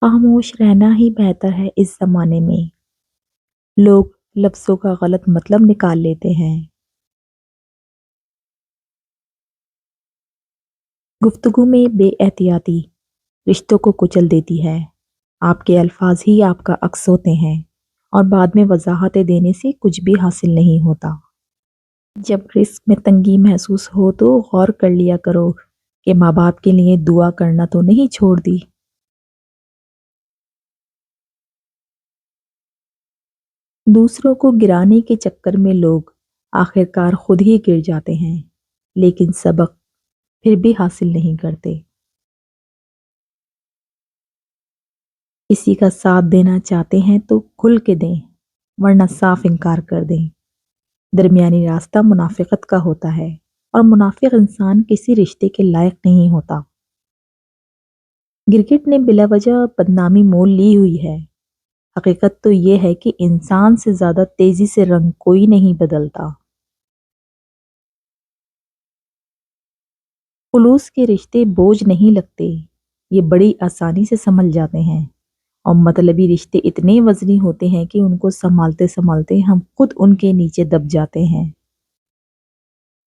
خاموش رہنا ہی بہتر ہے اس زمانے میں۔ لوگ لفظوں کا غلط مطلب نکال لیتے ہیں۔ گفتگو میں بے احتیاطی رشتوں کو کچل دیتی ہے۔ آپ کے الفاظ ہی آپ کا عکس ہوتے ہیں اور بعد میں وضاحتیں دینے سے کچھ بھی حاصل نہیں ہوتا۔ جب رزق میں تنگی محسوس ہو تو غور کر لیا کرو کہ ماں باپ کے لیے دعا کرنا تو نہیں چھوڑ دی۔ دوسروں کو گرانے کے چکر میں لوگ آخرکار خود ہی گر جاتے ہیں، لیکن سبق پھر بھی حاصل نہیں کرتے۔ کسی کا ساتھ دینا چاہتے ہیں تو کھل کے دیں، ورنہ صاف انکار کر دیں۔ درمیانی راستہ منافقت کا ہوتا ہے اور منافق انسان کسی رشتے کے لائق نہیں ہوتا۔ گرگٹ نے بلا وجہ بدنامی مول لی ہوئی ہے۔ حقیقت تو یہ ہے کہ انسان سے زیادہ تیزی سے رنگ کوئی نہیں بدلتا۔ خلوص کے رشتے بوجھ نہیں لگتے، یہ بڑی آسانی سے سنبھل جاتے ہیں، اور مطلبی رشتے اتنے وزنی ہوتے ہیں کہ ان کو سنبھالتے سنبھالتے ہم خود ان کے نیچے دب جاتے ہیں۔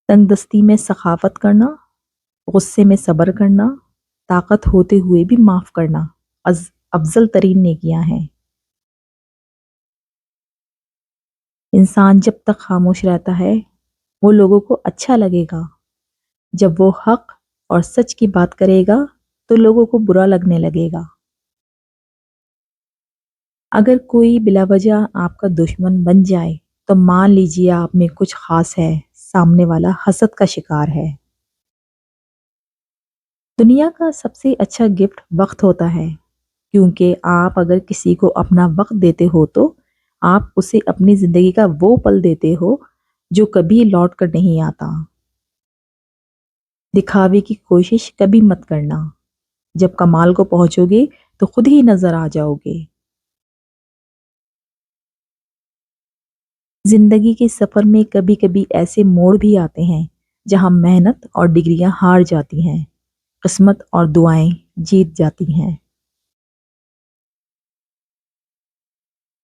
تنگ دستی میں سخاوت کرنا، غصے میں صبر کرنا، طاقت ہوتے ہوئے بھی معاف کرنا افضل ترین نیکیاں ہیں۔ انسان جب تک خاموش رہتا ہے وہ لوگوں کو اچھا لگے گا، جب وہ حق اور سچ کی بات کرے گا تو لوگوں کو برا لگنے لگے گا۔ اگر کوئی بلا وجہ آپ کا دشمن بن جائے تو مان لیجیے آپ میں کچھ خاص ہے، سامنے والا حسد کا شکار ہے۔ دنیا کا سب سے اچھا گفٹ وقت ہوتا ہے، کیونکہ آپ اگر کسی کو اپنا وقت دیتے ہو تو آپ اسے اپنی زندگی کا وہ پل دیتے ہو جو کبھی لوٹ کر نہیں آتا۔ دکھاوے کی کوشش کبھی مت کرنا، جب کمال کو پہنچو گے تو خود ہی نظر آ جاؤ گے۔ زندگی کے سفر میں کبھی کبھی ایسے موڑ بھی آتے ہیں جہاں محنت اور ڈگریاں ہار جاتی ہیں، قسمت اور دعائیں جیت جاتی ہیں۔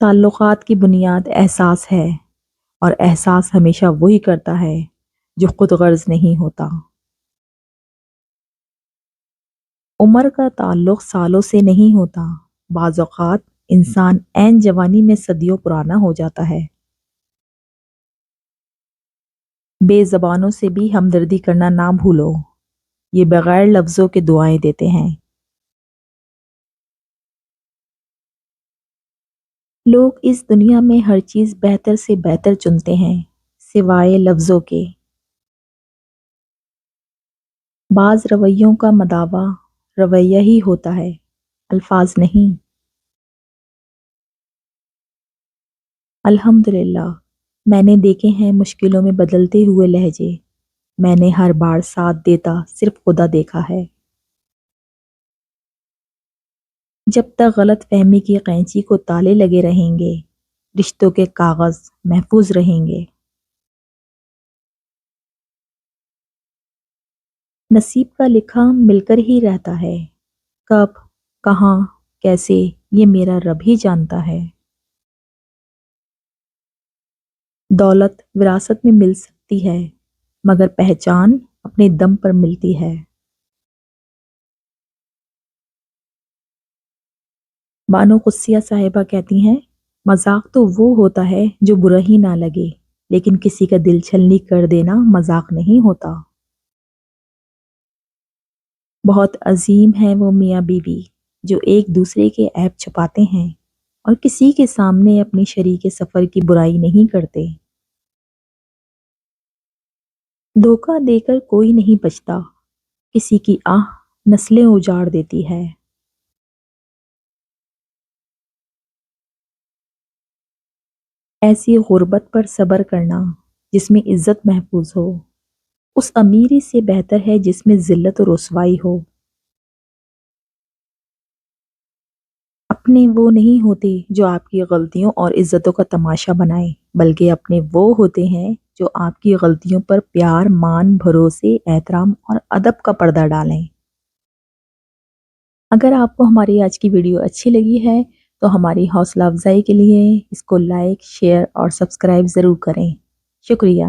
تعلقات کی بنیاد احساس ہے، اور احساس ہمیشہ وہی کرتا ہے جو خود غرض نہیں ہوتا۔ عمر کا تعلق سالوں سے نہیں ہوتا، بعض اوقات انسان عین جوانی میں صدیوں پرانا ہو جاتا ہے۔ بے زبانوں سے بھی ہمدردی کرنا نہ بھولو، یہ بغیر لفظوں کے دعائیں دیتے ہیں۔ لوگ اس دنیا میں ہر چیز بہتر سے بہتر چنتے ہیں، سوائے لفظوں کے۔ بعض رویوں کا مداوع رویہ ہی ہوتا ہے، الفاظ نہیں۔ الحمدللہ، میں نے دیکھے ہیں مشکلوں میں بدلتے ہوئے لہجے، میں نے ہر بار ساتھ دیتا صرف خدا دیکھا ہے۔ جب تک غلط فہمی کی قینچی کو تالے لگے رہیں گے، رشتوں کے کاغذ محفوظ رہیں گے۔ نصیب کا لکھا مل کر ہی رہتا ہے، کب، کہاں، کیسے، یہ میرا رب ہی جانتا ہے۔ دولت وراثت میں مل سکتی ہے، مگر پہچان اپنے دم پر ملتی ہے۔ بانو قدسیہ صاحبہ کہتی ہیں، مذاق تو وہ ہوتا ہے جو برا ہی نہ لگے، لیکن کسی کا دل چھلنی کر دینا مذاق نہیں ہوتا۔ بہت عظیم ہیں وہ میاں بیوی جو ایک دوسرے کے عیب چھپاتے ہیں اور کسی کے سامنے اپنی شریک سفر کی برائی نہیں کرتے۔ دھوکہ دے کر کوئی نہیں بچتا، کسی کی آہ نسلیں اجاڑ دیتی ہے۔ ایسی غربت پر صبر کرنا جس میں عزت محفوظ ہو، اس امیری سے بہتر ہے جس میں ذلت و رسوائی ہو۔ اپنے وہ نہیں ہوتے جو آپ کی غلطیوں اور عزتوں کا تماشا بنائیں، بلکہ اپنے وہ ہوتے ہیں جو آپ کی غلطیوں پر پیار، مان، بھروسے، احترام اور ادب کا پردہ ڈالیں۔ اگر آپ کو ہماری آج کی ویڈیو اچھی لگی ہے تو ہماری حوصلہ افزائی کے لیے اس کو لائک، شیئر اور سبسکرائب ضرور کریں۔ شکریہ۔